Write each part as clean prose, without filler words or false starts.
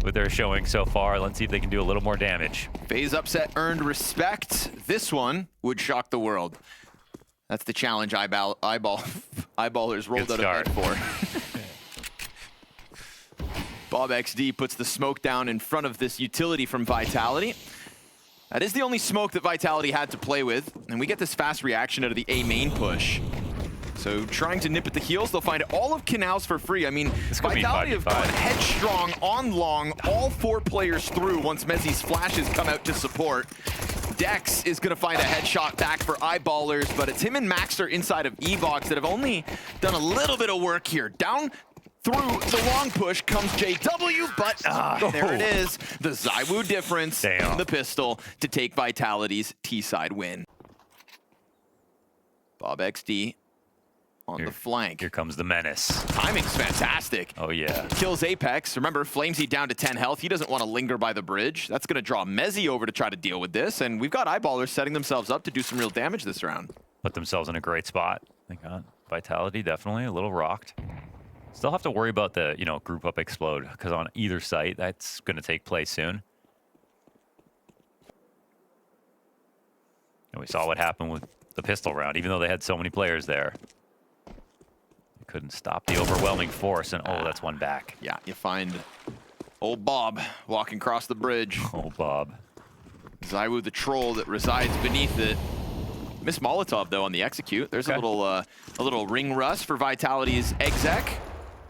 what they're showing so far. Let's see if they can do a little more damage. FaZe upset earned respect. This one would shock the world. That's the challenge eyeballers rolled out of bed for. Bob XD puts the smoke down in front of this utility from Vitality. That is the only smoke that Vitality had to play with, and we get this fast reaction out of the A main push. So trying to nip at the heels, they'll find all of Canals for free. I mean, Vitality have gone headstrong on long, all 4 players through once Mezzi's flashes come out to support. Dex is going to find a headshot back for eyeballers, but it's him and Maxter inside of Evox that have only done a little bit of work here. Down through the long push comes JW, but there it is. The ZywOo difference in the pistol to take Vitality's T-side win. Bob XD on the flank. Here comes the menace. Timing's fantastic. Oh, yeah. Kills Apex. Remember, Flamesy down to 10 health. He doesn't want to linger by the bridge. That's going to draw Mezzi over to try to deal with this, and we've got eyeballers setting themselves up to do some real damage this round. Put themselves in a great spot. They got Vitality definitely a little rocked. Still have to worry about the, group up explode, because on either site, that's going to take place soon. And we saw what happened with the pistol round, even though they had so many players there. They couldn't stop the overwhelming force, and that's one back. Yeah, you find old Bob walking across the bridge. Oh, Bob. ZywOo the troll that resides beneath it. Miss Molotov, though, on the execute. There's a little ring rust for Vitality's exec.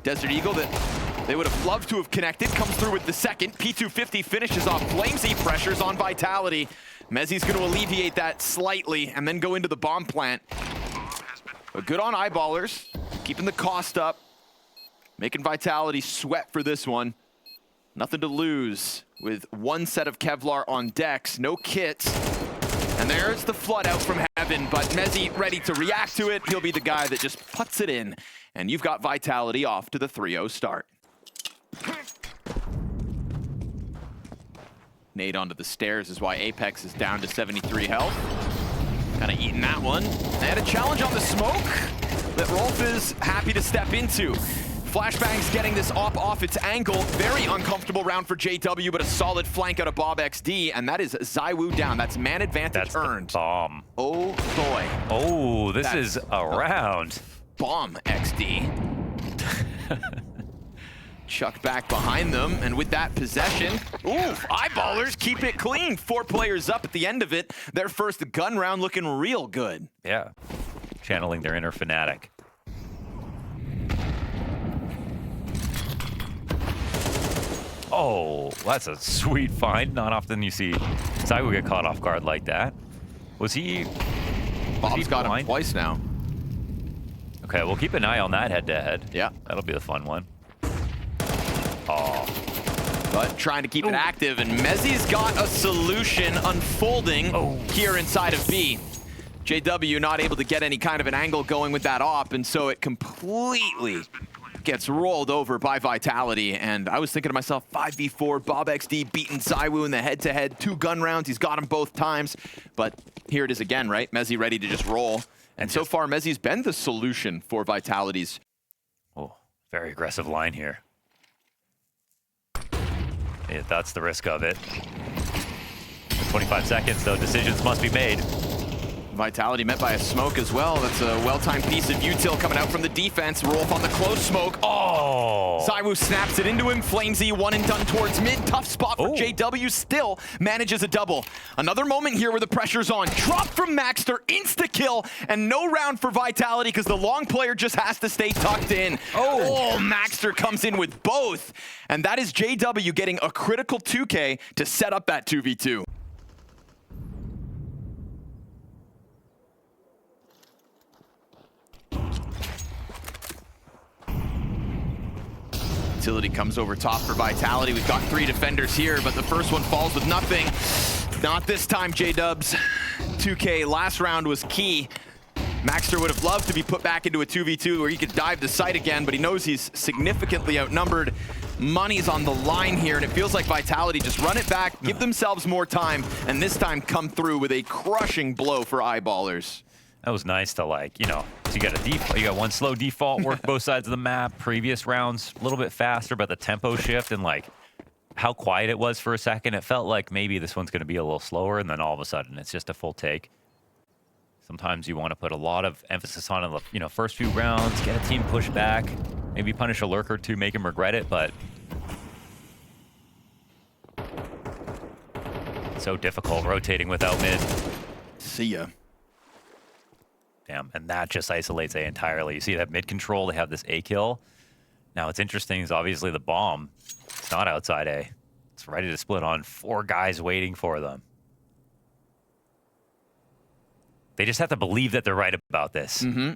Desert Eagle that they would have loved to have connected. Comes through with the second. P250 finishes off Flamesy. Pressures on Vitality. Mezzi's going to alleviate that slightly and then go into the bomb plant. But good on eyeballers. Keeping the cost up. Making Vitality sweat for this one. Nothing to lose with one set of Kevlar on decks. No kits. And there's the flood out from heaven, but Mezzi ready to react to it. He'll be the guy that just puts it in. And you've got Vitality off to the 3-0 start. Nade onto the stairs is why Apex is down to 73 health. Kind of eating that one. They had a challenge on the smoke that Rolf is happy to step into. Flashbang's getting this off its angle. Very uncomfortable round for JW, but a solid flank out of Bob XD, and that is ZywOo down. That's man advantage earned. The bomb. Oh boy. Oh, this is a round. Bomb XD. Chucked back behind them, and with that possession, eyeballers keep it clean. 4 players up at the end of it. Their first gun round looking real good. Yeah, channeling their inner fanatic. Oh, that's a sweet find. Not often you see ZywOo get caught off guard like that. Was he? Bob's got him twice now. Okay, we'll keep an eye on that head-to-head. Yeah. That'll be the fun one. Oh. But trying to keep it active, and Mezzi's got a solution unfolding here inside of B. JW not able to get any kind of an angle going with that op, and so it completely gets rolled over by Vitality. And I was thinking to myself, 5v4, Bob XD beating ZywOo in the head-to-head, 2 gun rounds. He's got him both times. But here it is again, right? Mezzi ready to just roll. And so far, Mezzi's been the solution for Vitality's. Oh, very aggressive line here. Yeah, that's the risk of it. 25 seconds, though. Decisions must be made. Vitality met by a smoke as well. That's a well-timed piece of util coming out from the defense. Rolf on the close smoke. Oh! ZywOo snaps it into him. Flamesy one and done towards mid. Tough spot for JW. Still manages a double. Another moment here where the pressure's on. Drop from Maxter. Insta-kill. And no round for Vitality because the long player just has to stay tucked in. Oh, Maxter comes in with both. And that is JW getting a critical 2K to set up that 2v2. Utility comes over top for Vitality. We've got 3 defenders here, but the first one falls with nothing. Not this time, J-Dubs. 2K last round was key. Maxter would have loved to be put back into a 2v2 where he could dive the site again, but he knows he's significantly outnumbered. Money's on the line here, and it feels like Vitality just run it back, give themselves more time, and this time come through with a crushing blow for eyeballers. That was nice to, like, you know, so you got a default, you got one slow default, work both sides of the map. Previous rounds a little bit faster, but the tempo shift and like how quiet it was for a second. It felt like maybe this one's going to be a little slower, and then all of a sudden it's just a full take. Sometimes you want to put a lot of emphasis on the, you know, first few rounds, get a team push back, maybe punish a lurker to make him regret it, but so difficult rotating without mid. See ya. Damn, and that just isolates A entirely. You see that mid control, they have this A kill. Now what's interesting is obviously the bomb. It's not outside A. It's ready to split on 4 guys waiting for them. They just have to believe that they're right about this. Mm-hmm.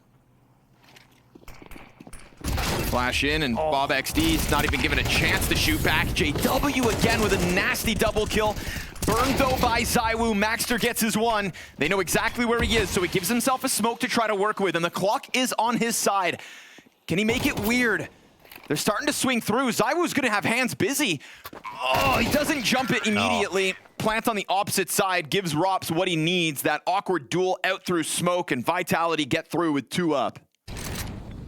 Flash in, and Bob XD's not even given a chance to shoot back. JW again with a nasty double kill. Burned though by ZywOo. Maxter gets his one. They know exactly where he is, so he gives himself a smoke to try to work with, and the clock is on his side. Can he make it weird? They're starting to swing through. ZywOo's gonna have hands busy. Oh, he doesn't jump it immediately. Oh. Plant on the opposite side, gives Rops what he needs. That awkward duel out through smoke, and Vitality get through with 2 up.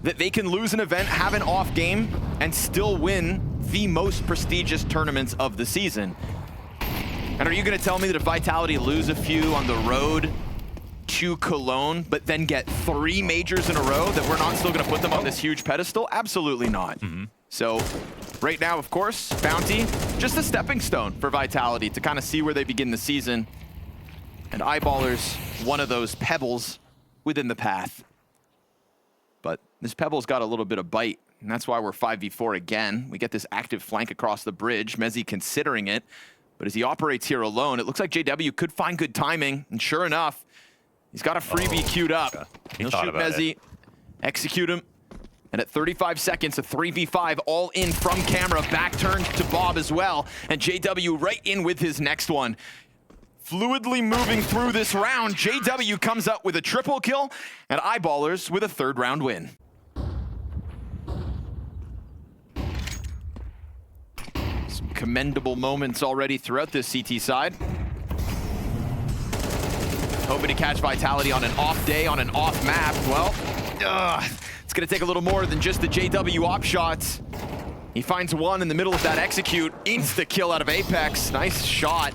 That they can lose an event, have an off game, and still win the most prestigious tournaments of the season. And are you gonna tell me that if Vitality lose a few on the road to Cologne, but then get 3 majors in a row, that we're not still gonna put them on this huge pedestal? Absolutely not. Mm-hmm. So right now, of course, Bounty, just a stepping stone for Vitality to kind of see where they begin the season. And Eyeballers, one of those pebbles within the path. But this pebble's got a little bit of bite, and that's why we're 5v4 again. We get this active flank across the bridge, Mezzy considering it. But as he operates here alone, it looks like JW could find good timing, and sure enough, he's got a freebie queued up. He'll shoot Mezzy, execute him. And at 35 seconds, a 3v5 all in from camera, back turn to Bob as well. And JW right in with his next one. Fluidly moving through this round, JW comes up with a triple kill, and Eyeballers with a 3rd round win. Some commendable moments already throughout this CT side. Hoping to catch Vitality on an off day, on an off map. Well, it's gonna take a little more than just the JW op shots. He finds one in the middle of that execute. Insta-kill out of Apex. Nice shot.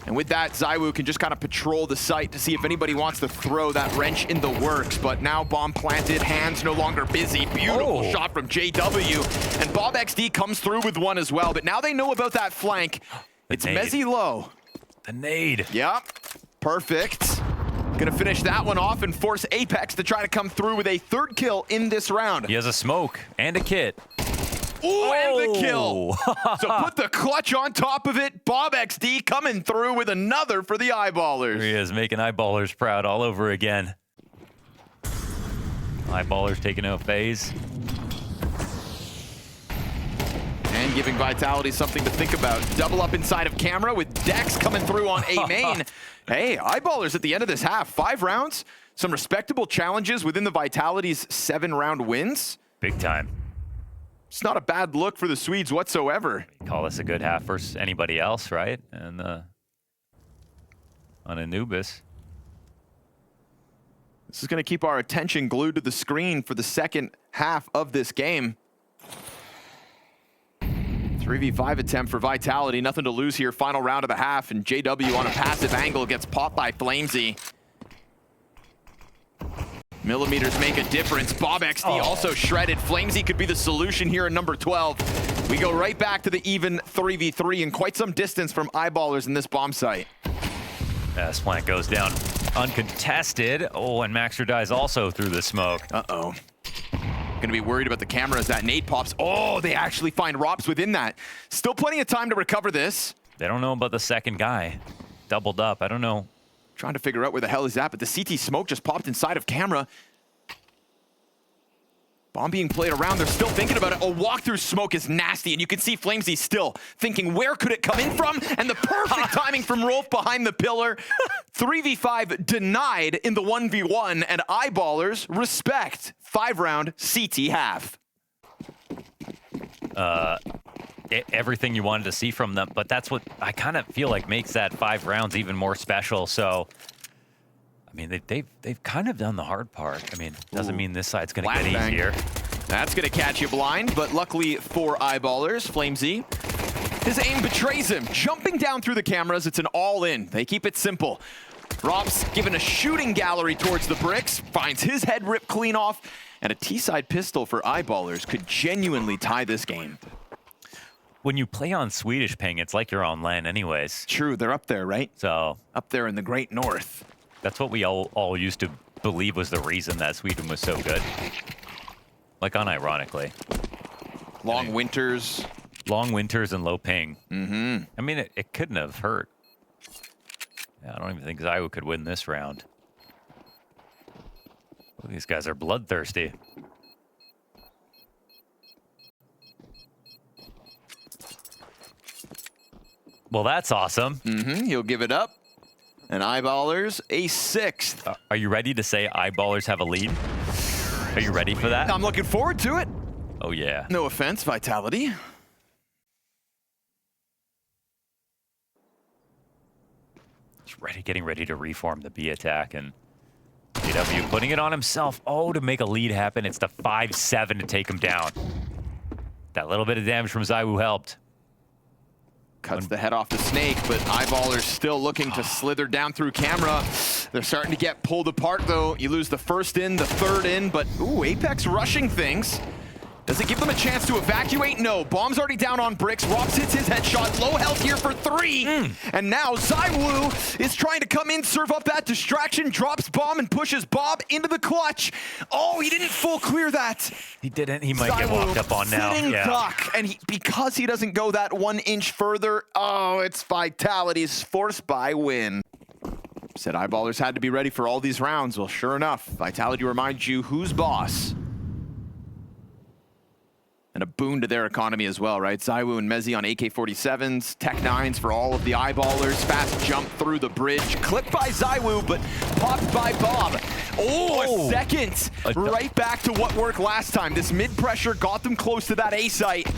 And with that, ZywOo can just kind of patrol the site to see if anybody wants to throw that wrench in the works. But now bomb planted, hands no longer busy. Beautiful shot from JW. And Bob XD comes through with one as well. But now they know about that flank. It's Mezzy low. The nade. Yep, perfect. Gonna finish that one off and force Apex to try to come through with a 3rd kill in this round. He has a smoke and a kit. Ooh, and the kill. So put the clutch on top of it. Bob XD coming through with another for the Eyeballers. Here he is, making Eyeballers proud all over again. Eyeballers taking out FaZe. And giving Vitality something to think about. Double up inside of camera with Dex coming through on A main. Hey, Eyeballers at the end of this half. 5 rounds, some respectable challenges within the Vitality's 7-round wins. Big time. It's not a bad look for the Swedes whatsoever. Call this a good half versus anybody else, right? And on Anubis. This is going to keep our attention glued to the screen for the second half of this game. 3v5 attempt for Vitality. Nothing to lose here. Final round of the half, and JW on a passive angle gets popped by Flamesy. Millimeters make a difference. Bob XD also shredded. Flamesy could be the solution here in number 12. We go right back to the even 3v3 and quite some distance from Eyeballers in this bomb site. This plant goes down uncontested. Oh, and Maxter dies also through the smoke. Uh-oh. Gonna be worried about the camera as that nade pops. Oh, they actually find Rops within that. Still plenty of time to recover this. They don't know about the second guy. Doubled up, I don't know. Trying to figure out where the hell he's at, but the CT smoke just popped inside of camera. Bomb being played around, they're still thinking about it. A walk through smoke is nasty, and you can see Flamesy still thinking, where could it come in from? And the perfect timing from Rolf behind the pillar. 3v5 denied in the 1v1, and Eyeballers respect 5-round CT half. Everything you wanted to see from them, but that's what I kind of feel like makes that 5 rounds even more special. So, I mean, they've kind of done the hard part. I mean, doesn't mean this side's going to get easier. That's going to catch you blind, but luckily for Eyeballers, Flamesy His aim betrays him. Jumping down through the cameras, it's an all-in. They keep it simple. Rob's given a shooting gallery towards the bricks, finds his head ripped clean off, and a T-side pistol for Eyeballers could genuinely tie this game. When you play on Swedish ping, it's like you're on LAN anyways. True, they're up there, right? So up there in the Great North. That's what we all used to believe was the reason that Sweden was so good. Like, unironically. Long winters. Long winters and low ping. Mm-hmm. I mean, it couldn't have hurt. Yeah, I don't even think ZywOo could win this round. Oh, these guys are bloodthirsty. Well, that's awesome. Mm-hmm. He'll give it up. And Eyeballers, a 6th. Are you ready to say Eyeballers have a lead? Are you ready for that? I'm looking forward to it. Oh, yeah. No offense, Vitality. Just getting ready to reform the B attack, and JW putting it on himself. Oh, to make a lead happen. It's the 5-7 to take him down. That little bit of damage from ZywOo helped. Cuts the head off the snake, but Eyeballers still looking to slither down through camera. They're starting to get pulled apart, though. You lose the first in, the third in, but ooh, Apex rushing things. Does it give them a chance to evacuate? No. Bomb's already down on bricks. Robs hits his headshot. Low health here for 3. And now ZywOo is trying to come in, serve up that distraction, drops bomb, and pushes Bob into the clutch. Oh, he didn't full clear that. He didn't. He might get walked up on now. Sitting Yeah. duck. And because he doesn't go that 1 inch further, oh, it's Vitality's forced by win. Said Eyeballers had to be ready for all these rounds. Well, sure enough, Vitality reminds you who's boss. And a boon to their economy as well, right? ZywOo and Mezzi on AK-47s, Tech 9s for all of the Eyeballers. Fast jump through the bridge. Clipped by ZywOo, but popped by Bob. Oh, a second. Right back to what worked last time. This mid-pressure got them close to that A site.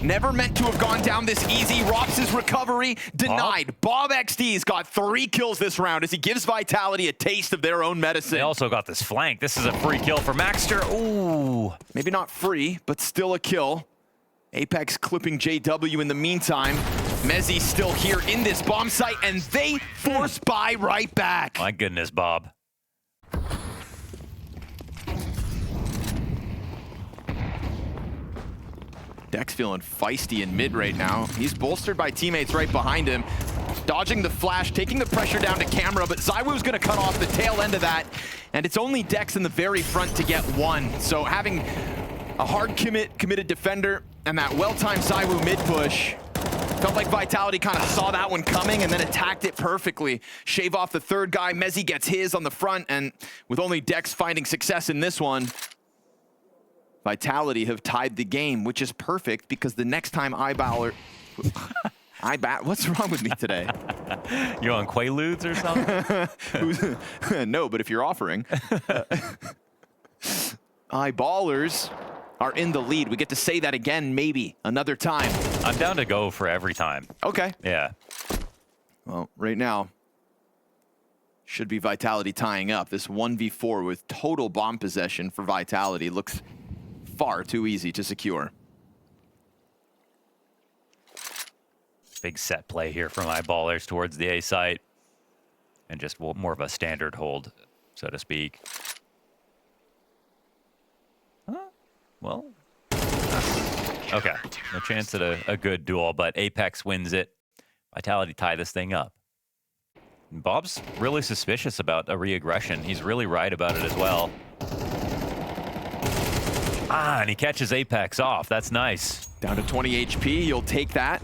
Never meant to have gone down this easy. Robs' recovery denied. Bob XD's got 3 kills this round as he gives Vitality a taste of their own medicine. They also got this flank. This is a free kill for Maxter. Ooh. Maybe not free, but still a kill. Apex clipping JW in the meantime. Mezzi still here in this bomb site, and they force buy right back. My goodness, Bob. Dex feeling feisty in mid right now. He's bolstered by teammates right behind him. Dodging the flash, taking the pressure down to camera, but ZywOo's gonna cut off the tail end of that. And it's only Dex in the very front to get 1. So having a hard committed defender and that well-timed ZywOo mid push, felt like Vitality kind of saw that one coming and then attacked it perfectly. Shave off the third guy, Mezzi gets his on the front, and with only Dex finding success in this one, Vitality have tied the game, which is perfect because the next time Eyeballers... What's wrong with me today? You on Quaaludes or something? No, but if you're offering. Eyeballers are in the lead. We get to say that again, maybe, another time. I'm down to go for every time. Okay. Yeah. Well, right now, should be Vitality tying up. This 1v4 with total bomb possession for Vitality looks far too easy to secure. Big set play here from Eyeballers towards the A site. And just more of a standard hold, so to speak. Huh? Well. Okay. No chance at a good duel, but Apex wins it. Vitality tie this thing up. And Bob's really suspicious about a re-aggression. He's really right about it as well. Ah, and he catches Apex off. That's nice. Down to 20 HP. You'll take that.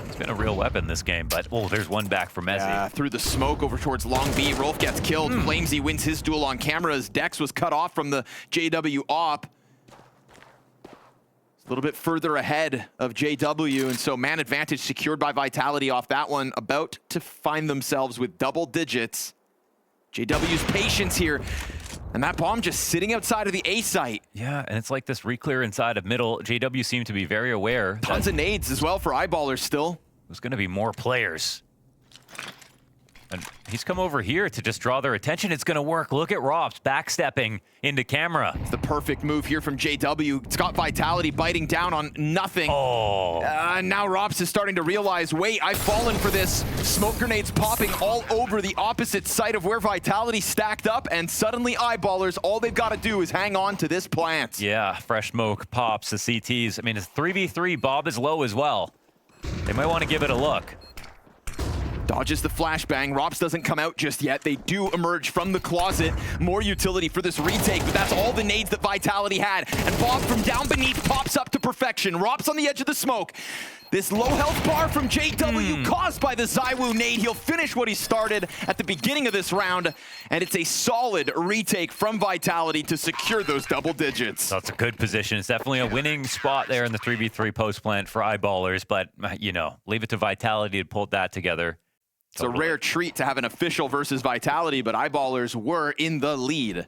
It's been a real weapon this game, but oh, there's one back for Mezzi. Yeah, through the smoke over towards Long B. Rolf gets killed. Claims he wins his duel on camera as Dex was cut off from the JW op. A little bit further ahead of JW, and so man advantage secured by Vitality off that one. About to find themselves with double digits. JW's patience here. And that bomb just sitting outside of the A site. Yeah, and it's like this re-clear inside of middle. JW seemed to be very aware. Tons of nades as well for Eyeballers still. There's going to be more players. And He's come over here to just draw their attention. It's going to work. Look at Robs backstepping into camera. It's the perfect move here from JW. It's got Vitality biting down on nothing. Oh. Now Robs is starting to realize, wait, I've fallen for this. Smoke grenades popping all over the opposite side of where Vitality stacked up, and suddenly Eyeballers, all they've got to do is hang on to this plant. Yeah, fresh smoke pops the CTs. I mean, it's 3v3. Bob is low as well. They might want to give it a look. Dodges the flashbang. Robs doesn't come out just yet. They do emerge from the closet. More utility for this retake, but that's all the nades that Vitality had. And Bob from down beneath pops up to perfection. Robs on the edge of the smoke. This low health bar from JW caused by the ZywOo nade. He'll finish what he started at the beginning of this round, and it's a solid retake from Vitality to secure those double digits. That's a good position. It's definitely a winning spot there in the 3v3 post plant for Eyeballers, but, you know, leave it to Vitality to pull that together. It's a rare treat to have an official versus Vitality, but Eyeballers were in the lead.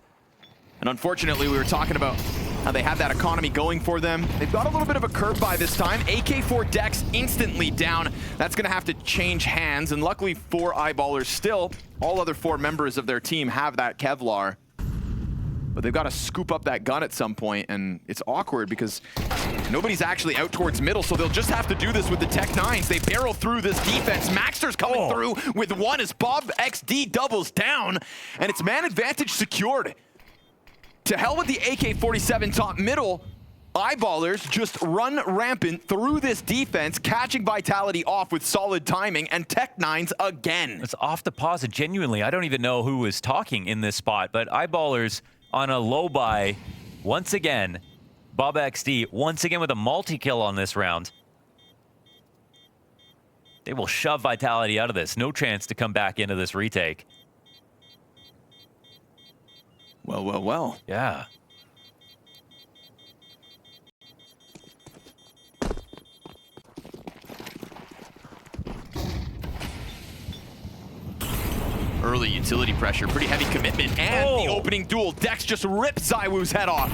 And unfortunately, we were talking about how they have that economy going for them. They've got a little bit of a curve by this time. AK4 Dex instantly down. That's going to have to change hands. And luckily for Eyeballers still, all other 4 members of their team have that Kevlar. But they've got to scoop up that gun at some point, and it's awkward because nobody's actually out towards middle, so they'll just have to do this with the Tech 9s. They barrel through this defense. Maxter's coming through with 1 as Bob XD doubles down, and it's man advantage secured. To hell with the AK-47 top middle. Eyeballers just run rampant through this defense, catching Vitality off with solid timing, and Tech 9s again. It's off the pause, and genuinely, I don't even know who was talking in this spot, but Eyeballers on a low buy once again. Bob XD once again with a multi-kill on this round. They will shove Vitality out of this. No chance to come back into this retake. Well, well, well. Yeah. Early utility pressure, pretty heavy commitment, and the opening duel. Dex just rips ZywOo's head off.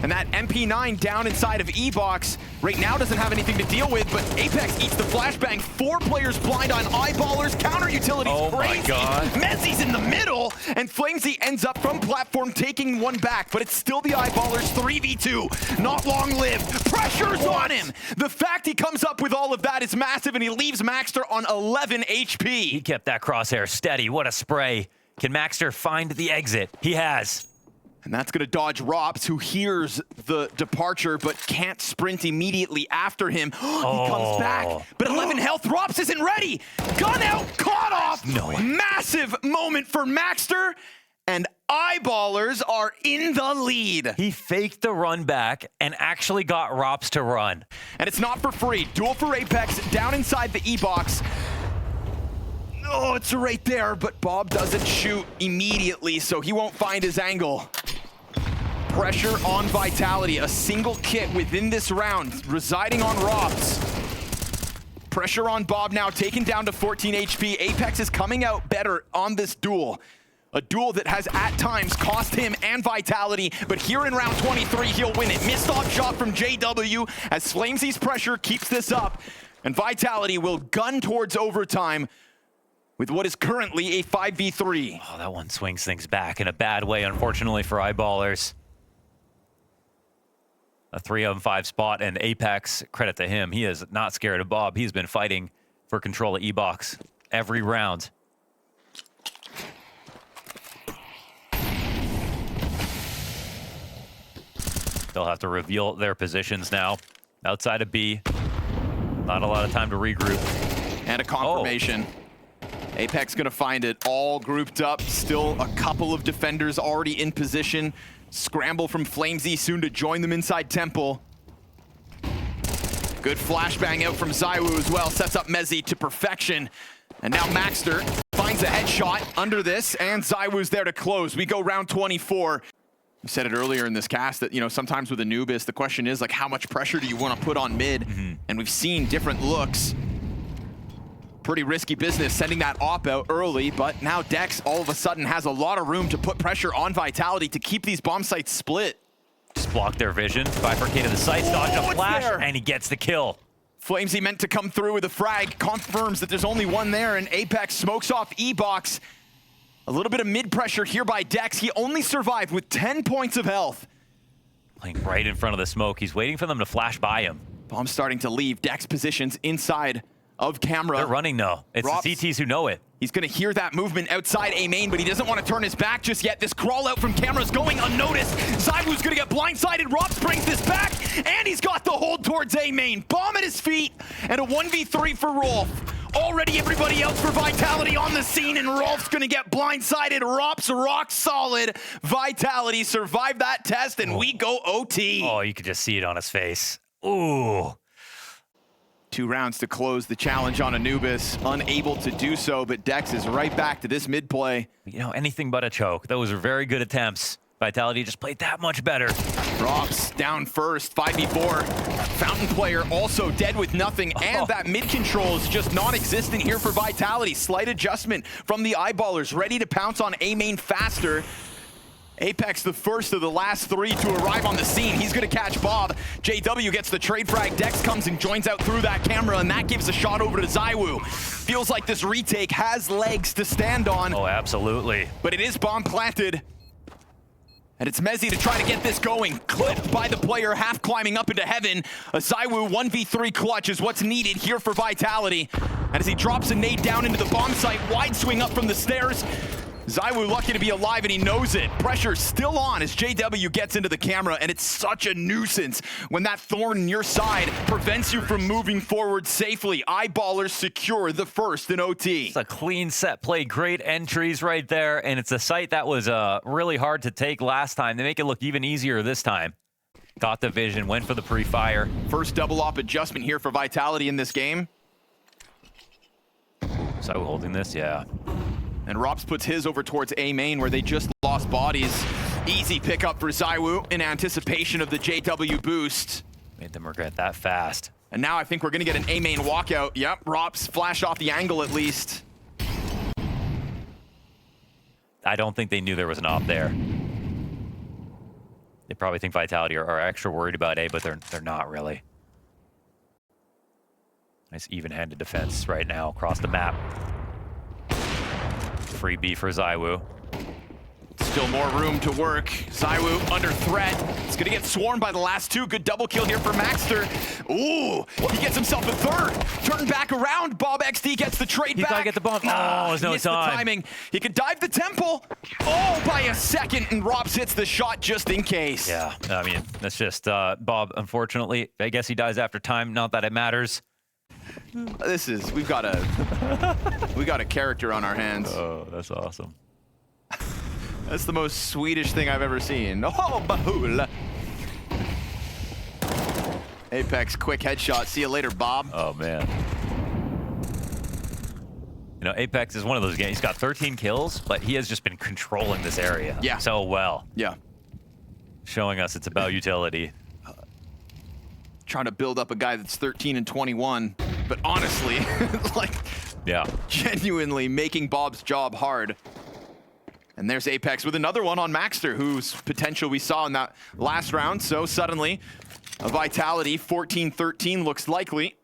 And that MP9 down inside of E-Box right now doesn't have anything to deal with, but Apex eats the flashbang. 4 players blind on Eyeballers. Counter utility's crazy. My God. Mezzi's in the middle, and Flamesy ends up from platform taking 1 back, but it's still the Eyeballers 3v2. Not long lived. Pressure's on him. The fact he comes up with all of that is massive, and he leaves Maxter on 11 HP. He kept that crosshair steady. What a spray. Can Maxter find the exit? He has. And that's going to dodge Robs, who hears the departure but can't sprint immediately after him. He comes back, but 11 health. Robs isn't ready. Gun out, caught off. No way. Massive moment for Maxter, and Eyeballers are in the lead. He faked the run back and actually got Robs to run. And it's not for free. Duel for Apex down inside the E-Box. Oh, it's right there, but Bob doesn't shoot immediately, so he won't find his angle. Pressure on Vitality, a single kit within this round, residing on Robs. Pressure on Bob now, taken down to 14 HP. Apex is coming out better on this duel. A duel that has at times cost him and Vitality, but here in round 23, he'll win it. Missed off shot from JW as Flamesy's pressure keeps this up, and Vitality will gun towards overtime with what is currently a 5v3. Oh, that one swings things back in a bad way, unfortunately, for Eyeballers. A 3-on-5 spot, and Apex, credit to him, he is not scared of Bob. He's been fighting for control of E-Box every round. They'll have to reveal their positions now. Outside of B, not a lot of time to regroup. And a confirmation. Apex gonna find it all grouped up. Still a couple of defenders already in position. Scramble from Flamesy soon to join them inside Temple. Good flashbang out from ZywOo as well. Sets up Mezzi to perfection. And now Maxter finds a headshot under this, and ZywOo's there to close. We go round 24. I said it earlier in this cast that, you know, sometimes with Anubis, the question is, like, how much pressure do you want to put on mid? And we've seen different looks. Pretty risky business sending that op out early, but now Dex all of a sudden has a lot of room to put pressure on Vitality to keep these bomb sites split. Just blocked their vision, bifurcated the sights, dodged a flash, and he gets the kill. Flamesy meant to come through with a frag, confirms that there's only one there, and Apex smokes off E-Box. A little bit of mid-pressure here by Dex. He only survived with 10 points of health. Playing right in front of the smoke. He's waiting for them to flash by him. Bomb starting to leave. Dex positions inside of camera. They're running though. It's Robs, the CTs who know it. He's going to hear that movement outside A main, but he doesn't want to turn his back just yet. This crawl out from camera is going unnoticed. ZywOo's going to get blindsided. Robs brings this back, and he's got the hold towards A main. Bomb at his feet, and a 1v3 for Rolf. Already everybody else for Vitality on the scene, and Rolf's going to get blindsided. Rop's rock solid. Vitality survived that test, and we go OT. Oh, you could just see it on his face. Ooh. 2 rounds to close the challenge on Anubis. Unable to do so, but Dex is right back to this mid play. You know, anything but a choke. Those were very good attempts. Vitality just played that much better. Drops down first, 5v4. Fountain player also dead with nothing, and that mid control is just non-existent here for Vitality. Slight adjustment from the eyeballers, ready to pounce on A main faster. Apex, the first of the last 3 to arrive on the scene. He's going to catch Bob. JW gets the trade frag. Dex comes and joins out through that camera, and that gives a shot over to ZywOo. Feels like this retake has legs to stand on. Oh, absolutely. But it is bomb planted. And it's Mezzy to try to get this going. Clipped by the player, half climbing up into heaven. A ZywOo 1v3 clutch is what's needed here for Vitality. And as he drops a nade down into the bomb site, wide swing up from the stairs. ZywOo lucky to be alive, and he knows it. Pressure still on as JW gets into the camera, and it's such a nuisance when that thorn in your side prevents you from moving forward safely. Eyeballers secure the first in OT. It's a clean set play, great entries right there, and it's a site that was really hard to take last time. They make it look even easier this time. Got the vision, went for the pre-fire. First double op adjustment here for Vitality in this game. ZywOo holding this, yeah. And Rops puts his over towards A main, where they just lost bodies. Easy pickup for ZywOo in anticipation of the JW boost. Made them regret that fast. And now I think we're going to get an A main walkout. Yep, Rops flashed off the angle at least. I don't think they knew there was an op there. They probably think Vitality are extra worried about A, but they're not really. Nice even-handed defense right now across the map. Free B for ZywOo. Still more room to work. ZywOo under threat. It's going to get swarmed by the last 2. Good double kill here for Maxter. Ooh, he gets himself a 3rd. Turn back around. Bob XD gets the trade He's back. got to get the bump. Oh, there's no missed the time. timing. He could dive the temple. Oh, by a second, and Robs hits the shot just in case. Yeah, I mean, that's just Bob, unfortunately. I guess he dies after time. Not that it matters. We've got a character on our hands. Oh, that's awesome. That's the most Swedish thing I've ever seen. Oh, Bahul. Apex, quick headshot. See you later, Bob. Oh, man. You know, Apex is one of those games. He's got 13 kills, but he has just been controlling this area so well. Yeah. Showing us it's about utility. Trying to build up a guy that's 13 and 21, but honestly, like, genuinely making Bob's job hard. And there's Apex with another one on Maxter, whose potential we saw in that last round. So suddenly, a Vitality 14-13 looks likely.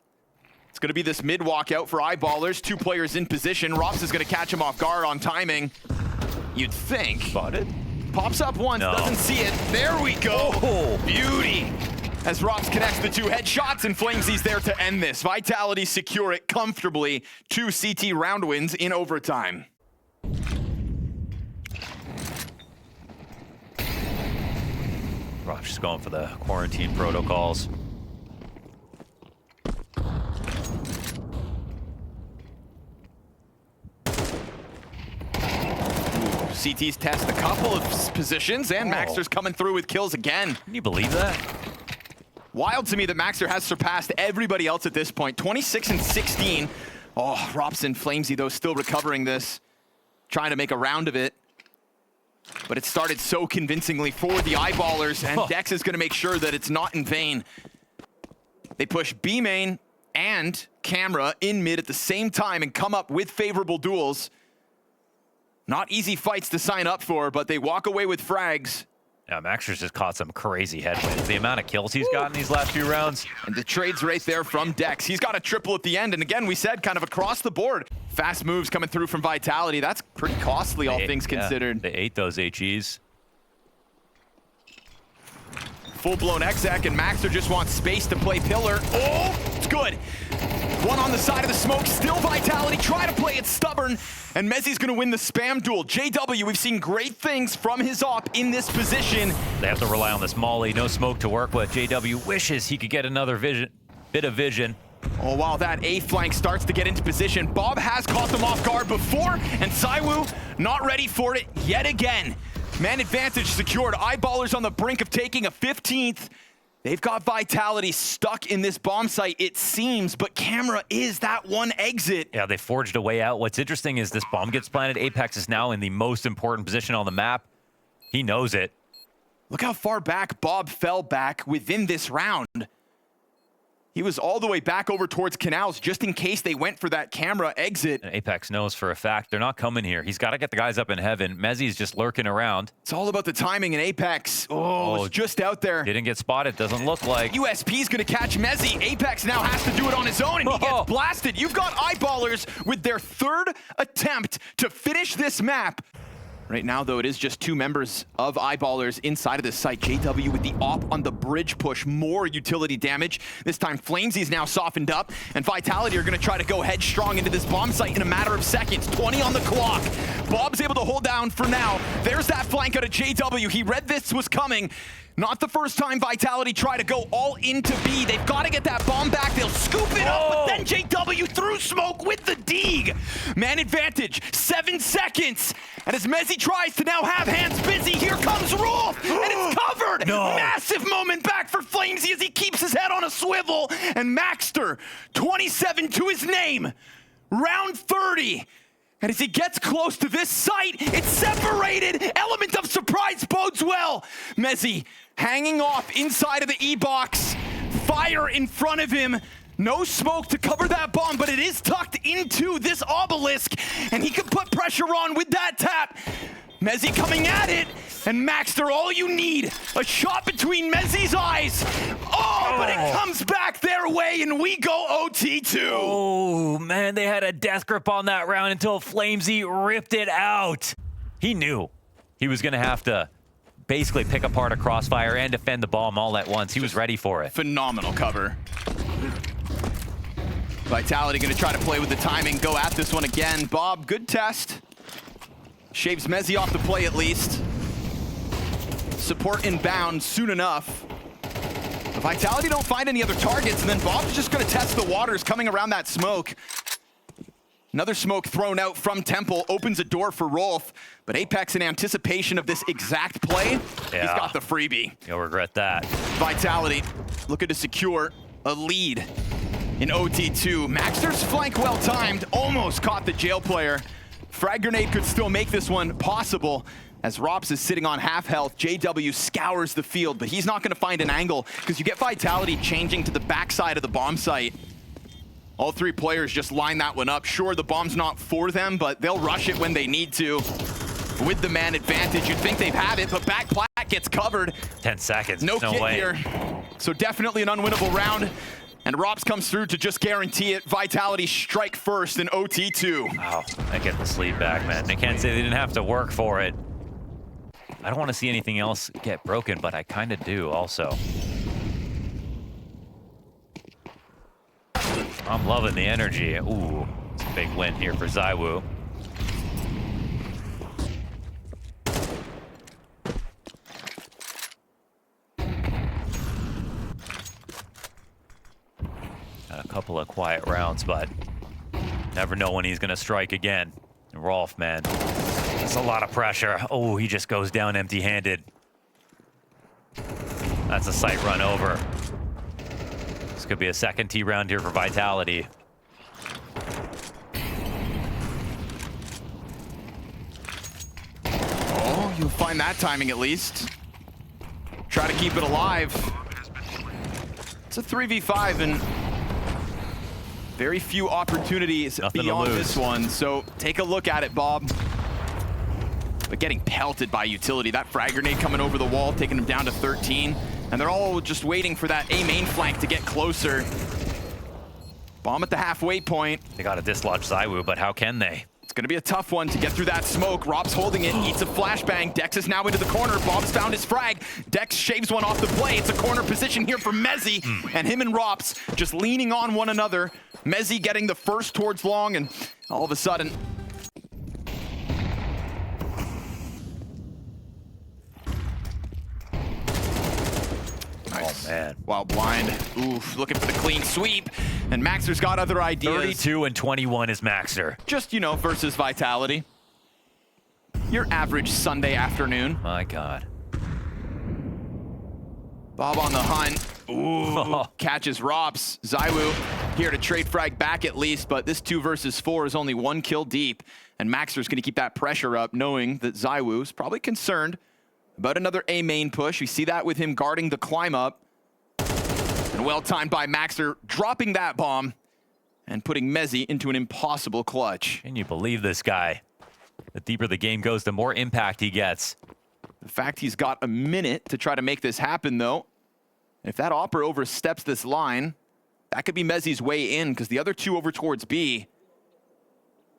It's going to be this mid walkout for Eyeballers. 2 players in position. Rops is going to catch him off guard on timing. You'd think. Spotted. Pops up once, doesn't see it. There we go. Oh. Beauty. As Rops connects the 2 headshots, and Flamesy's there to end this. Vitality secure it comfortably. 2 CT round wins in overtime. Rops just going for the quarantine protocols. CT's test a couple of positions, and Maxter's coming through with kills again. Can you believe that? Wild to me that Maxter has surpassed everybody else at this point. 26 and 16. Oh, Rops and Flamesy, though, still recovering this. Trying to make a round of it. But it started so convincingly for the Eyeballers, and Dex is going to make sure that it's not in vain. They push B main and camera in mid at the same time and come up with favorable duels. Not easy fights to sign up for, but they walk away with frags. Yeah, Maxter's just caught some crazy headwinds. The amount of kills he's gotten these last few rounds. And the trade's right there from Dex. He's got a triple at the end. And again, we said kind of across the board. Fast moves coming through from Vitality. That's pretty costly, all things considered. They ate those HEs. Full-blown exec, and Maxter just wants space to play pillar. Oh, it's good. One on the side of the smoke, still Vitality, try to play it stubborn, and Mezzi's gonna win the spam duel. JW, we've seen great things from his op in this position. They have to rely on this molly, no smoke to work with. JW wishes he could get another bit of vision. Oh, while that A flank starts to get into position, Bob has caught them off guard before, and Saiwu not ready for it yet again. Man advantage secured. Eyeballers on the brink of taking a 15th. They've got Vitality stuck in this bomb site, it seems, but Camera is that one exit. Yeah, they forged a way out. What's interesting is this bomb gets planted. Apex is now in the most important position on the map. He knows it. Look how far back Bob fell back within this round. He was all the way back over towards Canals just in case they went for that Camera exit. And Apex knows for a fact they're not coming here. He's got to get the guys up in heaven. Mezzi's just lurking around. It's all about the timing, and Apex, it's just out there. Didn't get spotted, doesn't look like. USP's gonna catch Mezzi. Apex now has to do it on his own, and he gets blasted. You've got Eyeballers with their third attempt to finish this map. Right now, though, it is just two members of Eyeballers inside of this site. JW with the op on the bridge push, more utility damage. This time, Flamesy's now softened up, and Vitality are gonna try to go headstrong into this bomb site in a matter of seconds. 20 on the clock. Bob's able to hold down for now. There's that flank out of JW. He read this was coming. Not the first time Vitality try to go all into B. They've got to get that bomb back. They'll scoop it up, but then JW through smoke with the Deeg. Man advantage, 7 seconds. And as Mezzi tries to now have hands busy, here comes Rolf, and it's covered. Massive moment back for Flamesy as he keeps his head on a swivel. And Maxter, 27 to his name. Round 30. And as he gets close to this site, it's separated. Element of surprise bodes well. Mezzi hanging off inside of the E-box. Fire in front of him. No smoke to cover that bomb, but it is tucked into this obelisk, and he can put pressure on with that tap. Mezzi coming at it, and Maxter, all you need, a shot between Mezzi's eyes. But it comes back their way, and we go OT2. Oh, man, they had a death grip on that round until Flamesy ripped it out. He knew he was going to have to basically pick apart a crossfire and defend the bomb all at once. He was ready for it. Phenomenal cover. Vitality going to try to play with the timing, go at this one again. Bob, good test. Shaves Mezzi off the play at least. Support inbound soon enough. But Vitality don't find any other targets, and then Bob's just going to test the waters coming around that smoke. Another smoke thrown out from Temple opens a door for Rolf, but Apex, in anticipation of this exact play, he's got the freebie. You'll regret that. Vitality looking to secure a lead in OT2. Maxter's flank well timed, almost caught the jail player. Frag grenade could still make this one possible. As Rops is sitting on half health, JW scours the field, but he's not going to find an angle because you get Vitality changing to the backside of the bomb site. All three players just line that one up. Sure, the bomb's not for them, but they'll rush it when they need to. With the man advantage, you'd think they've had it, but back plat gets covered. 10 seconds. No kit way here. So definitely an unwinnable round. And Rops comes through to just guarantee it. Vitality strike first in OT2. Wow, they get the sleep back, man. They can't say they didn't have to work for it. I don't want to see anything else get broken, but I kind of do also. I'm loving the energy. Ooh, it's a big win here for Zaiwu. Got a couple of quiet rounds, but never know when he's going to strike again. And Rolf, man, that's a lot of pressure. Oh, he just goes down empty-handed. That's a sight run over. This could be a second T round here for Vitality. Oh, you'll find that timing at least. Try to keep it alive. It's a 3v5 and very few opportunities beyond this one. So take a look at it, Bob. but getting pelted by utility. That frag grenade coming over the wall, taking him down to 13. And they're all just waiting for that A main flank to get closer. Bomb at the halfway point. They got to dislodge ZywOo, but how can they? It's going to be a tough one to get through that smoke. Rob's holding it, eats a flashbang. Dex is now into the corner. Bob's found his frag. Dex shaves one off the play. It's a corner position here for Mezzi. And him and Rops just leaning on one another. Mezzi getting the first towards long, and all of a sudden... Nice. Oh, man. While blind. Oof, looking for the clean sweep. And Maxter's got other ideas. 32 and 21 is Maxter. Just, you know, versus Vitality. Your average Sunday afternoon. My God. Bob on the hunt. Ooh, catches Rops. ZywOo here to trade frag back at least, but this 2 versus 4 is only 1 kill deep. And Maxter's going to keep that pressure up, knowing that ZywOo's probably concerned about another A main push. We see that with him guarding the climb up. And well timed by Maxter, dropping that bomb and putting Mezzi into an impossible clutch. Can you believe this guy? The deeper the game goes, the more impact he gets. The fact he's got a minute to try to make this happen, though. If that Opera oversteps this line, that could be Mezzi's way in, because the other 2 over towards B.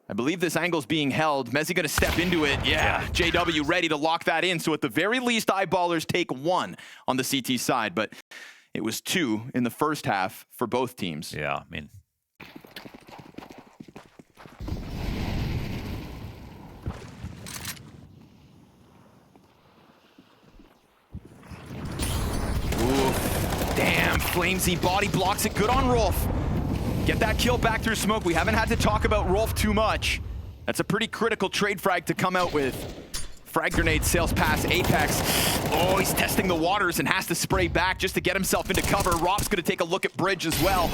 I believe this angle's being held. Mezzi gonna step into it. Yeah, JW ready to lock that in. So at the very least, Eyeballers take 1 on the CT side, but it was 2 in the first half for both teams. Yeah, I mean... Oof. Damn, Flamesy body blocks it. Good on Rolf. Get that kill back through smoke. We haven't had to talk about Rolf too much. That's a pretty critical trade frag to come out with. Frag grenade sails past Apex. Oh, he's testing the waters and has to spray back just to get himself into cover. Rob's gonna take a look at Bridge as well.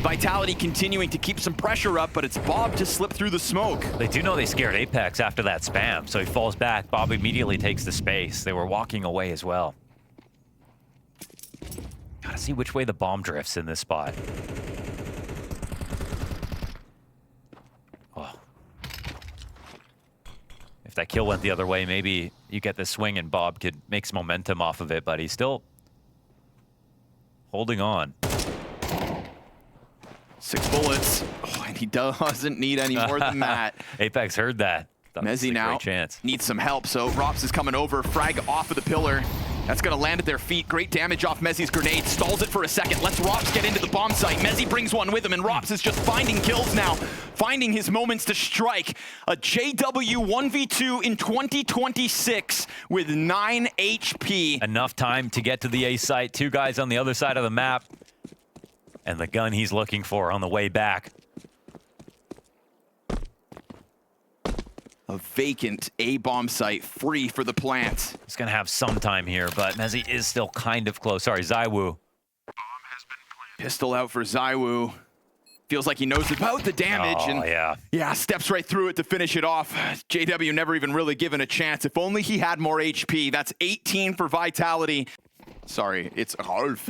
Vitality continuing to keep some pressure up, but it's Bob to slip through the smoke. They do know they scared Apex after that spam, so he falls back. Bob immediately takes the space. They were walking away as well. Gotta see which way the bomb drifts in this spot. Oh. If that kill went the other way, maybe you get this swing and Bob could make some momentum off of it, but he's still holding on. 6 bullets. Oh, and he doesn't need any more than that. Apex heard that. Mezzi now needs some help, so Rops is coming over. Frag off of the pillar. That's going to land at their feet. Great damage off Mezzi's grenade. Stalls it for a second. Lets Rops get into the bomb site. Mezzi brings one with him, and Rops is just finding kills now. Finding his moments to strike. A JW 1v2 in 2026 with 9 HP. Enough time to get to the A site. 2 guys on the other side of the map. And the gun he's looking for on the way back. A vacant A bomb site free for the plant. He's going to have some time here, but Mezzi is still kind of close. Sorry, ZywOo. Pistol out for ZywOo. Feels like he knows about the damage. Oh, and yeah, steps right through it to finish it off. JW never even really given a chance. If only he had more HP. That's 18 for Vitality. Sorry, it's Rolf.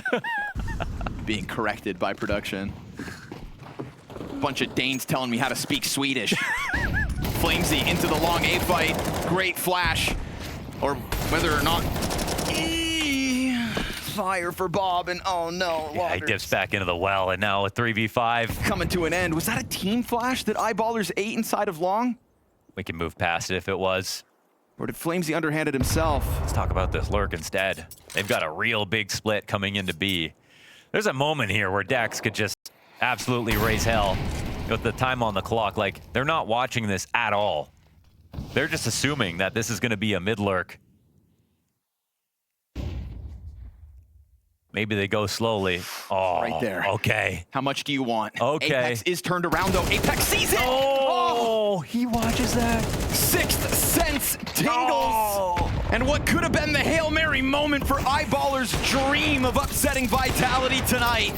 Being corrected by production. Bunch of Danes telling me how to speak Swedish. Flamesy into the long A fight. Great flash. Or whether or not... Fire for Bob, and oh no. Yeah, he dips back into the well, and now a 3v5. Coming to an end. Was that a team flash that Eyeballers ate inside of long? We can move past it if it was. Or did Flamesy underhanded himself? Let's talk about this lurk instead. They've got a real big split coming into B. There's a moment here where Dex could just absolutely raise hell. With the time on the clock, like, they're not watching this at all. They're just assuming that this is going to be a mid lurk. Maybe they go slowly. Oh, right there. Okay. How much do you want? Okay. Apex is turned around, though. Apex sees it! Oh, he watches that. Sixth sense tingles. Oh. And what could have been the Hail Mary moment for Eyeballers' dream of upsetting Vitality tonight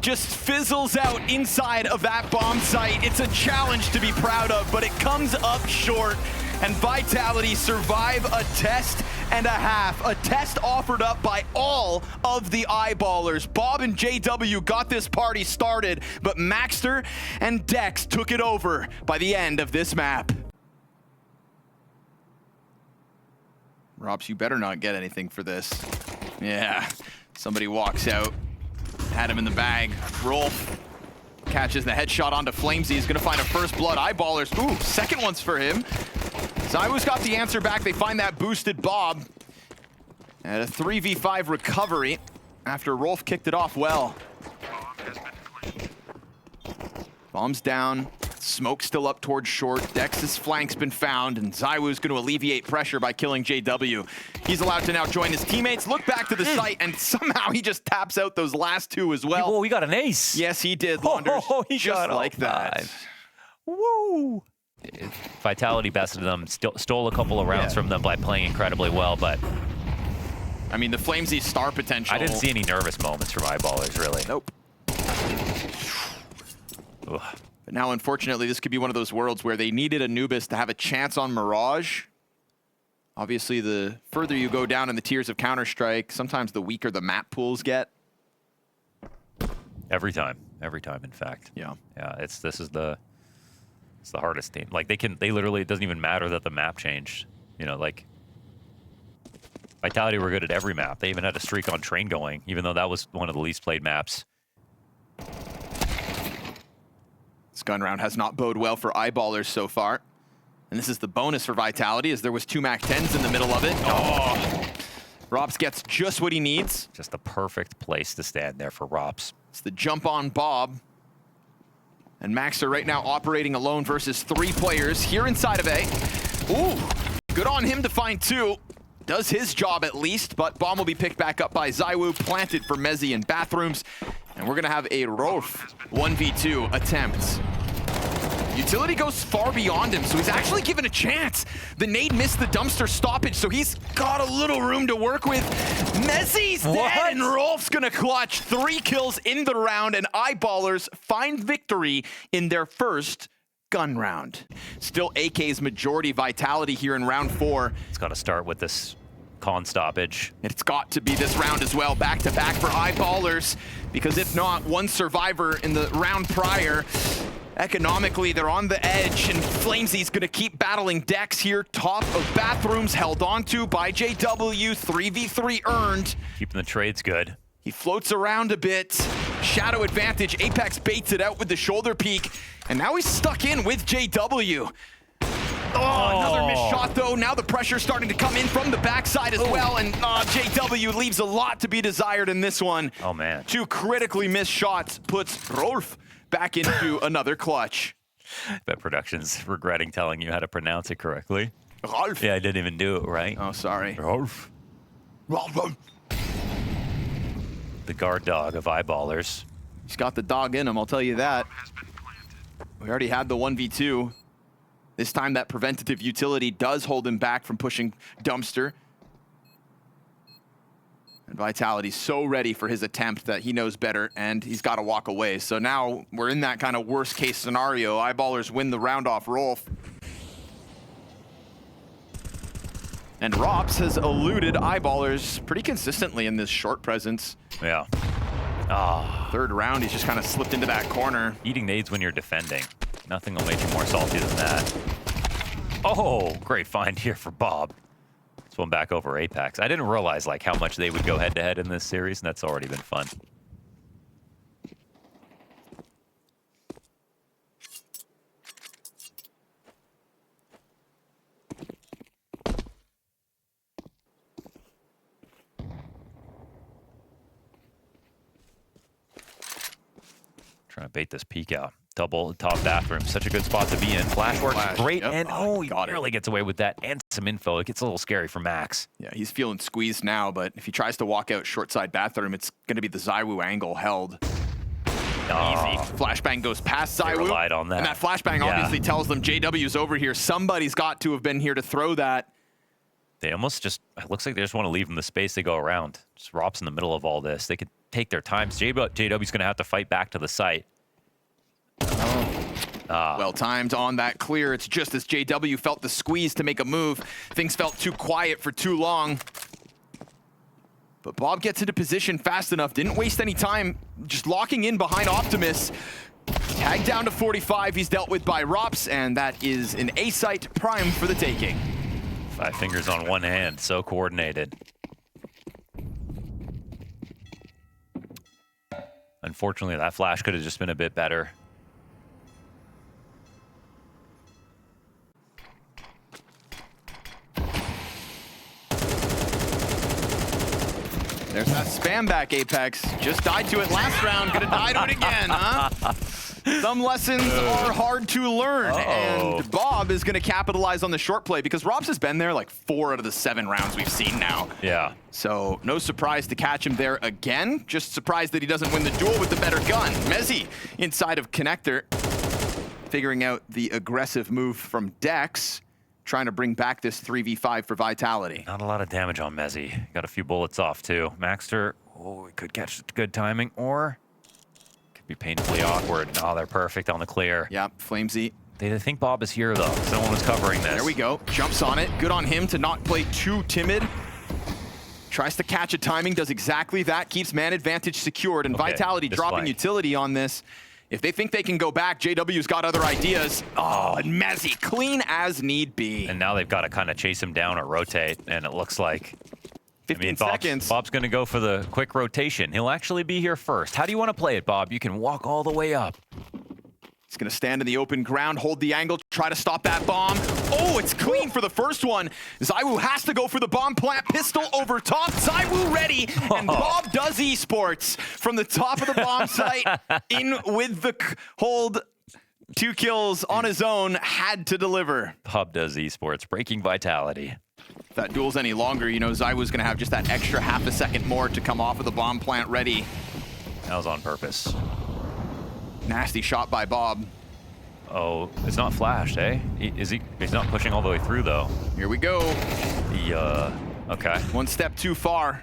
just fizzles out inside of that bomb site. It's a challenge to be proud of, but it comes up short. And Vitality survive a test and a half. A test offered up by all of the Eyeballers. Bob and JW got this party started, but Maxter and Dex took it over by the end of this map. Robs, you better not get anything for this. Yeah, somebody walks out. Had him in the bag. Rolf catches the headshot onto Flamesy. He's gonna find a first blood. Eyeballers, ooh, second one's for him. Zywoo's got the answer back. They find that boosted Bob. And a 3v5 recovery after Rolf kicked it off well. Bomb's down. Smoke still up towards short. Dex's flank's been found, and Zywoo's going to alleviate pressure by killing JW. He's allowed to now join his teammates, look back to the site, and somehow he just taps out those last two as well. Oh, he got an ace. Yes, he did, Launders. He just got like that. Woo! Vitality bested them, stole a couple of rounds from them by playing incredibly well, but... I mean, the Flamesy star potential... I didn't see any nervous moments from Eyeballers, really. Nope. Ugh. But now, unfortunately, this could be one of those worlds where they needed Anubis to have a chance on Mirage. Obviously, the further you go down in the tiers of Counter-Strike, sometimes the weaker the map pools get. Every time, in fact. Yeah. Yeah, it's the hardest team. Like they literally, it doesn't even matter that the map changed. You know, like Vitality were good at every map. They even had a streak on Train going, even though that was one of the least played maps. This gun round has not bode well for Eyeballers so far. And this is the bonus for Vitality, as there was 2 MAC-10s in the middle of it. Oh! Rops gets just what he needs. Just the perfect place to stand there for Rops. It's the jump on Bob. And Max are right now operating alone versus 3 players here inside of A. Ooh, good on him to find 2. Does his job at least, but bomb will be picked back up by Zywoo, planted for Mezzy in bathrooms. And we're gonna have a Rolf 1v2 attempt. Utility goes far beyond him, so he's actually given a chance. The nade missed the dumpster stoppage, so he's got a little room to work with. Mezzy's dead, and Rolf's gonna clutch 3 kills in the round, and Eyeballers find victory in their first gun round. Still AK's majority Vitality here in round 4. It's got to start with this con stoppage. It's got to be this round as well, back to back for Eyeballers, because if not, one survivor in the round prior. Economically, they're on the edge, and Flamesy's gonna keep battling Dex here. Top of bathrooms, held onto by JW, 3v3 earned. Keeping the trades good. He floats around a bit. Shadow advantage, Apex baits it out with the shoulder peek, and now he's stuck in with JW. Oh, another missed shot though. Now the pressure's starting to come in from the backside as well, and JW leaves a lot to be desired in this one. Oh man. 2 critically missed shots puts Rolf back into another clutch. Bet Productions regretting telling you how to pronounce it correctly. Rolf. Yeah, I didn't even do it right. Oh, sorry. Rolf. Rolf. The guard dog of Eyeballers. He's got the dog in him, I'll tell you that. We already had the 1v2. This time that preventative utility does hold him back from pushing dumpster. And Vitality's so ready for his attempt that he knows better, and he's got to walk away. So now we're in that kind of worst case scenario. Eyeballers win the round off Rolf. And Rops has eluded Eyeballers pretty consistently in this short presence. Yeah. Third round, he's just kind of slipped into that corner. Eating nades when you're defending. Nothing will make you more salty than that. Oh, great find here for Bob. This one back over Apex. I didn't realize like how much they would go head-to-head in this series, and that's already been fun. Trying to bait this peek out. Double top bathroom. Such a good spot to be in. Flash works great. Yep. And he barely gets away with that. And some info. It gets a little scary for Max. Yeah, he's feeling squeezed now, but if he tries to walk out short side bathroom, it's going to be the Zywoo angle held. Easy. Flashbang goes past Zywoo. Relied on that. And that flashbang obviously tells them JW's over here. Somebody's got to have been here to throw that. They almost just, it looks like they just want to leave them the space they go around. Just Rops in the middle of all this. They could take their time. JW's going to have to fight back to the site. Well timed on that clear. It's just as JW felt the squeeze to make a move. Things felt too quiet for too long. But Bob gets into position fast enough. Didn't waste any time. Just locking in behind Optimus. Tagged down to 45. He's dealt with by Rops, and that is an A-site prime for the taking. 5 fingers on one hand, so coordinated. Unfortunately, that flash could have just been a bit better. There's that spam back, Apex. Just died to it last round, gonna die to it again, huh? Some lessons are hard to learn, and Bob is gonna capitalize on the short play because Robs has been there like 4 out of the 7 rounds we've seen now. Yeah. So no surprise to catch him there again. Just surprised that he doesn't win the duel with the better gun. Mezzy inside of Connector, figuring out the aggressive move from Dex, trying to bring back this 3v5 for Vitality. Not a lot of damage on Mezzy. Got a few bullets off too. Maxter, oh, he could catch good timing, or could be painfully awkward. Oh, they're perfect on the clear. Yep, Flamesy. They think Bob is here though. No one was covering this. There we go. Jumps on it. Good on him to not play too timid. Tries to catch a timing, does exactly that. Keeps man advantage secured, and Vitality dropping utility on this. If they think they can go back, JW's got other ideas. Oh, and Mezzy, clean as need be. And now they've got to kind of chase him down or rotate, and it looks like 15 seconds. Bob's going to go for the quick rotation. He'll actually be here first. How do you want to play it, Bob? You can walk all the way up. He's going to stand in the open ground, hold the angle, try to stop that bomb. Oh, it's clean for the first one. ZywOo has to go for the bomb plant. Pistol over top. ZywOo ready. And Bob does esports from the top of the bomb site. In with the hold. 2 kills on his own. Had to deliver. Bob does esports, breaking Vitality. If that duel's any longer, you know, ZywOo's going to have just that extra half a second more to come off of the bomb plant ready. That was on purpose. Nasty shot by Bob. Oh, it's not flashed, eh? Is he? He's not pushing all the way through, though. Here we go. Okay. 1 step too far.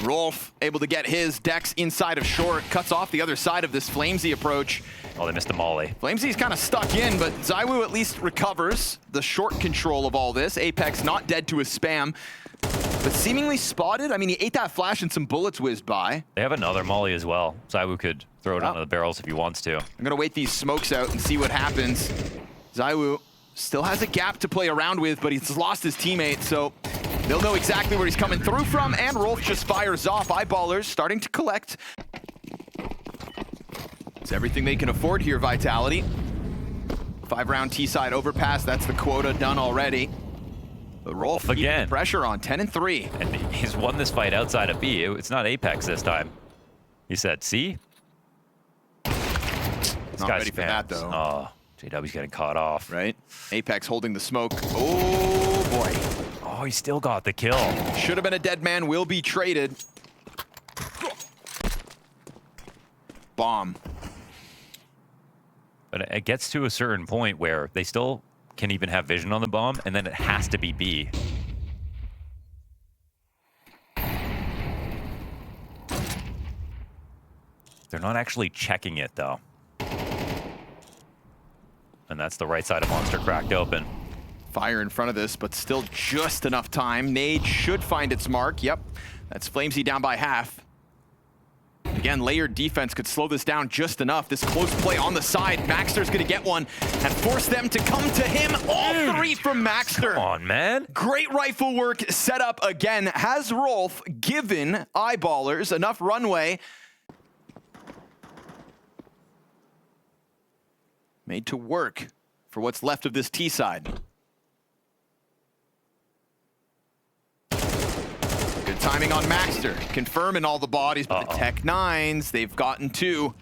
Rolf able to get his. Dex inside of short. Cuts off the other side of this Flamesy approach. Oh, they missed the molly. Flamesy's kind of stuck in, but ZywOo at least recovers the short control of all this. Apex not dead to his spam, but seemingly spotted. I mean, he ate that flash and some bullets whizzed by. They have another molly as well. ZywOo could throw it onto the barrels if he wants to. I'm going to wait these smokes out and see what happens. ZywOo still has a gap to play around with, but he's lost his teammate, so they'll know exactly where he's coming through from, and Rolf just fires off. Eyeballers starting to collect. It's everything they can afford here, Vitality. 5-round T-side overpass, that's the quota done already. But Rolf again, the pressure on, 10-3. And he's won this fight outside of B. It's not Apex this time. He said, see? This not guy ready for that, though. Oh, JW's getting caught off. Right? Apex holding the smoke. Oh, boy. Oh, he still got the kill. Should have been a dead man, will be traded. Bomb. But it gets to a certain point where they still can even have vision on the bomb, and then it has to be B. They're not actually checking it, though. And that's the right side of Monster cracked open. Fire in front of this, but still just enough time. Nade should find its mark. Yep, that's Flamesy down by half. Again, layered defense could slow this down just enough. This close play on the side. Maxter's gonna get one and force them to come to him. All 3 from Maxter. Come on, man. Great rifle work set up again. Has Rolf given Eyeballers enough runway? Made to work for what's left of this T-side. Good timing on Maxter. Confirming all the bodies, but the Tech 9s, they've gotten 2.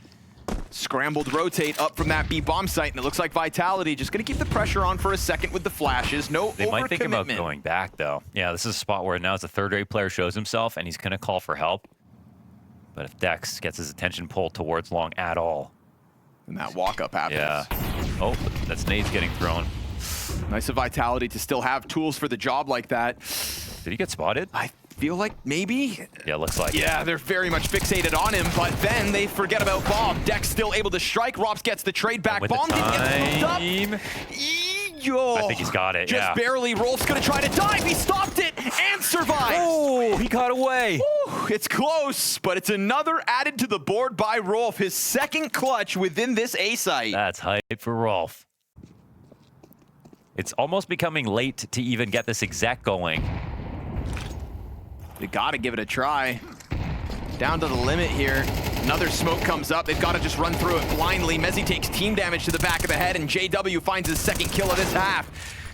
Scrambled rotate up from that B bomb site, and it looks like Vitality just gonna keep the pressure on for a second with the flashes. No overcommitment. They might think about going back, though. Yeah, this is a spot where now as a third-rate player shows himself, and he's gonna call for help. But if Dex gets his attention pulled towards long at all, and that walk-up happens. Yeah. Oh, that's nades getting thrown. Nice of Vitality to still have tools for the job like that. Did he get spotted? I feel like maybe. Yeah, looks like Yeah, they're very much fixated on him, but then they forget about Bob. Dex still able to strike. Robs gets the trade back. Bomb didn't get moved up. Yo. I think he's got it, Just barely. Rolf's gonna try to dive. He stopped it and survives. Oh, he got away. Woo, it's close, but it's another added to the board by Rolf. His second clutch within this A site. That's hype for Rolf. It's almost becoming late to even get this exec going. They gotta give it a try. Down to the limit here. Another smoke comes up. They've got to just run through it blindly. Mezzi takes team damage to the back of the head, and JW finds his second kill of this half.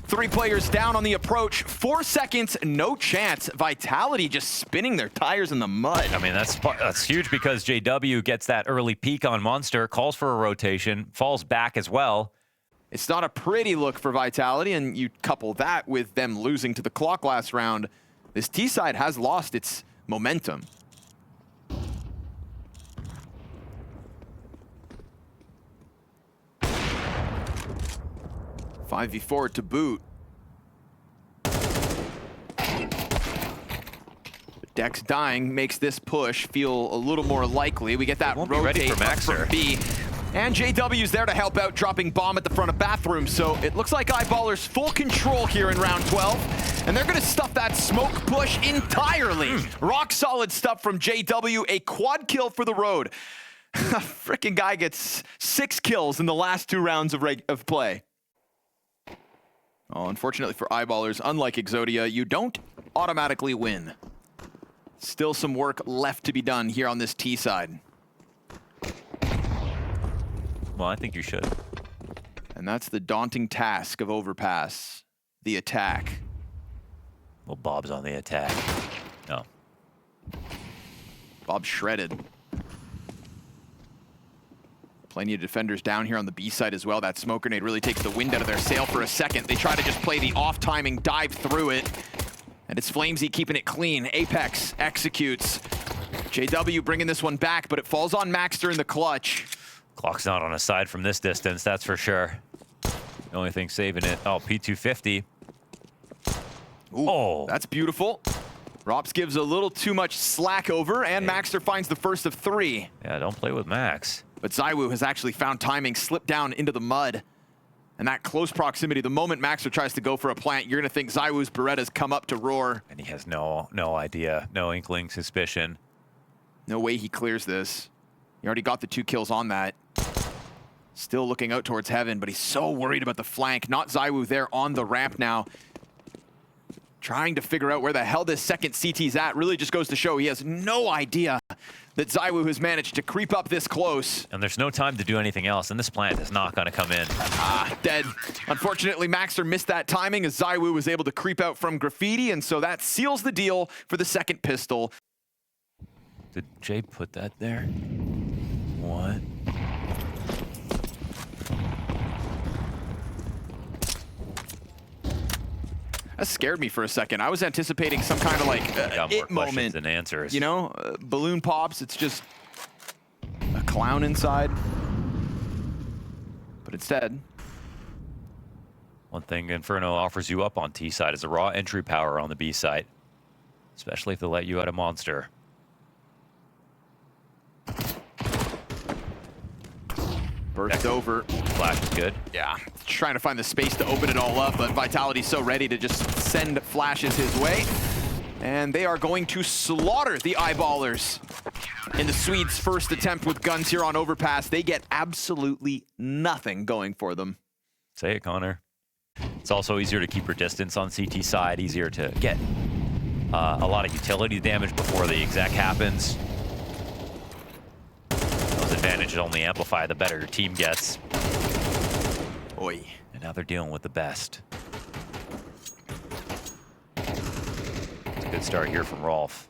3 players down on the approach. 4 seconds, no chance. Vitality just spinning their tires in the mud. I mean, that's huge because JW gets that early peek on Monster, calls for a rotation, falls back as well. It's not a pretty look for Vitality, and you couple that with them losing to the clock last round. This T side has lost its momentum. 5v4 to boot. Dex dying makes this push feel a little more likely. We get that rotate up from B. And JW's there to help out, dropping bomb at the front of bathroom. So it looks like Eyeballers full control here in round 12. And they're gonna stuff that smoke push entirely. Rock solid stuff from JW, a quad kill for the road. Frickin' guy gets 6 kills in the last 2 rounds of play. Oh, unfortunately for Eyeballers, unlike Exodia, you don't automatically win. Still some work left to be done here on this T side. Well, I think you should. And that's the daunting task of Overpass, the attack. Well, Bob's on the attack. No. Bob shredded. Plenty of defenders down here on the B side as well. That smoke grenade really takes the wind out of their sail for a second. They try to just play the off-timing dive through it. And it's Flamesy keeping it clean. Apex executes. JW bringing this one back, but it falls on Maxter in the clutch. Clock's not on his side from this distance, that's for sure. The only thing saving it. Oh, P250. Ooh, oh, that's beautiful. Rops gives a little too much slack over, and Maxter finds the first of 3. Yeah, don't play with Max. But Zywoo has actually found timing, slipped down into the mud. And that close proximity, the moment Maxter tries to go for a plant, you're gonna think Zywoo's Beretta's come up to roar. And he has no idea, no inkling, suspicion. No way he clears this. He already got the 2 kills on that. Still looking out towards heaven, but he's so worried about the flank. Not Zywoo there on the ramp now. Trying to figure out where the hell this second CT's at. Really just goes to show he has no idea that Zywoo has managed to creep up this close. And there's no time to do anything else, and this plant is not going to come in. Dead. Unfortunately, Maxter missed that timing as Zywoo was able to creep out from Graffiti, and so that seals the deal for the second pistol. Did Jay put that there? What? That scared me for a second. I was anticipating some kind of like it moment. And answers. You know, balloon pops. It's just a clown inside. But instead, one thing Inferno offers you up on T side is a raw entry power on the B side, especially if they let you out a monster. Burst over. Flash is good. Yeah, trying to find the space to open it all up, but Vitality's so ready to just send flashes his way. And they are going to slaughter the Eyeballers. In the Swedes' first attempt with guns here on Overpass, they get absolutely nothing going for them. Say it, Connor. It's also easier to keep your distance on CT side, easier to get a lot of utility damage before the exec happens. Those advantages only amplify the better your team gets. Oy. And now they're dealing with the best. It's a good start here from Rolf.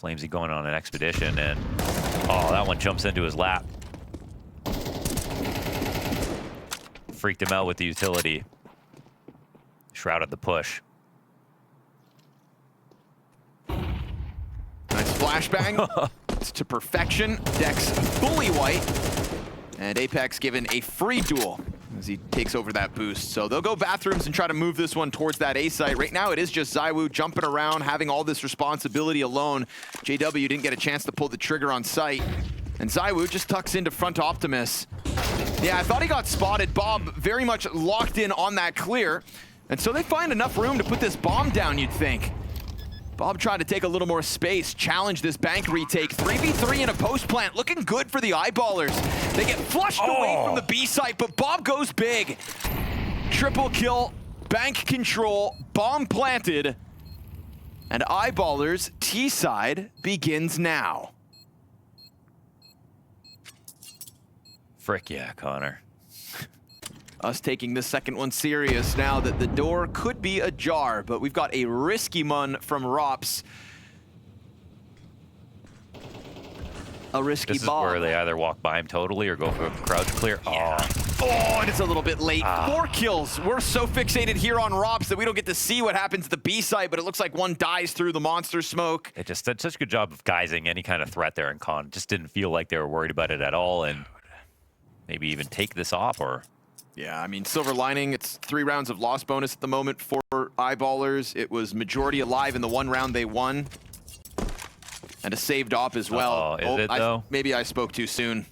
Flamesy going on an expedition, and oh, that one jumps into his lap. Freaked him out with the utility. Shrouded the push. Nice flashbang. It's to perfection. Dex fully white. And Apex given a free duel as he takes over that boost. So they'll go bathrooms and try to move this one towards that A site. Right now it is just Zywoo jumping around, having all this responsibility alone. JW didn't get a chance to pull the trigger on site. And Zywoo just tucks into front Optimus. Yeah, I thought he got spotted. Bob very much locked in on that clear. And so they find enough room to put this bomb down, you'd think. Bob trying to take a little more space, challenge this bank retake. 3v3 in a post plant, looking good for the Eyeballers. They get flushed away from the B site, but Bob goes big. Triple kill bank control, bomb planted, and Eyeballers T-side begins now. Frick yeah, Connor. Us taking the second one serious now that the door could be ajar, but we've got a risky mun from Rops. A risky This is bomb. where they either walk by him totally or go for a crouch clear. Yeah. Oh, and it's a little bit late. 4 kills. We're so fixated here on Rops that we don't get to see what happens at the B site, but it looks like one dies through the monster smoke. It just did such a good job of guising any kind of threat there, and Con just didn't feel like they were worried about it at all, and maybe even take this off or... Yeah, I mean, silver lining, it's 3 rounds of loss bonus at the moment for Eyeballers. It was majority alive in the 1 round they won. And a saved op as well. Is it though? Maybe I spoke too soon.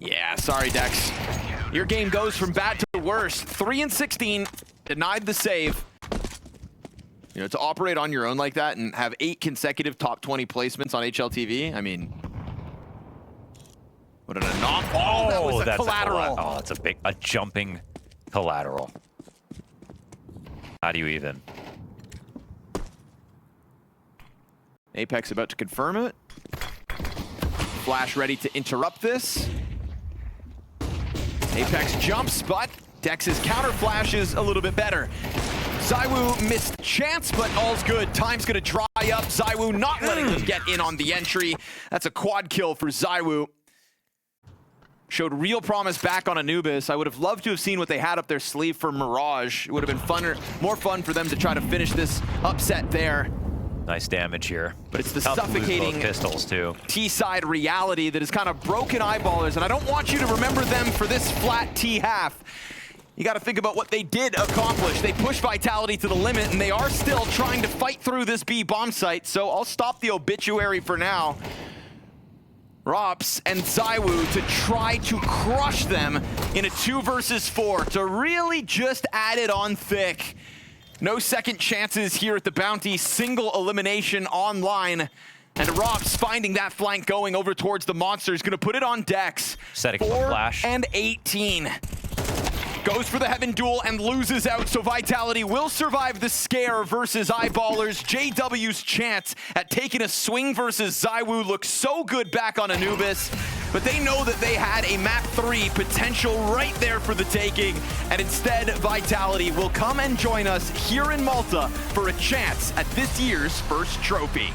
Yeah, sorry, Dex. Your game goes from bad to worse. 3 and 16, denied the save. You know, to operate on your own like that and have 8 consecutive top 20 placements on HLTV, I mean, what an anomaly. Oh, that was a collateral. Oh, it's a jumping collateral. How do you even? Apex about to confirm it. Flash ready to interrupt this. Apex jumps, but Dex's counter flash is a little bit better. ZywOo missed chance, but all's good. Time's gonna dry up. ZywOo not letting them get in on the entry. That's a quad kill for ZywOo. Showed real promise back on Anubis. I would have loved to have seen what they had up their sleeve for Mirage. It would have been more fun for them to try to finish this upset there. Nice damage here. But it's the Tough to lose suffocating both pistols too. T-side reality that has kind of broken Eyeballers, and I don't want you to remember them for this flat T half. You got to think about what they did accomplish. They pushed Vitality to the limit, and they are still trying to fight through this B bomb site, so I'll stop the obituary for now. Rops and ZywOo to try to crush them in a 2 versus 4 to really just add it on thick. No second chances here at the Bounty, single elimination online. And Rops finding that flank going over towards the monsters, gonna put it on Dex. Setting up a 4 flash. and 18. Goes for the Heaven Duel and loses out, so Vitality will survive the scare versus Eyeballers. JW's chance at taking a swing versus ZywOo looks so good back on Anubis, but they know that they had a map 3 potential right there for the taking, and instead Vitality will come and join us here in Malta for a chance at this year's first trophy.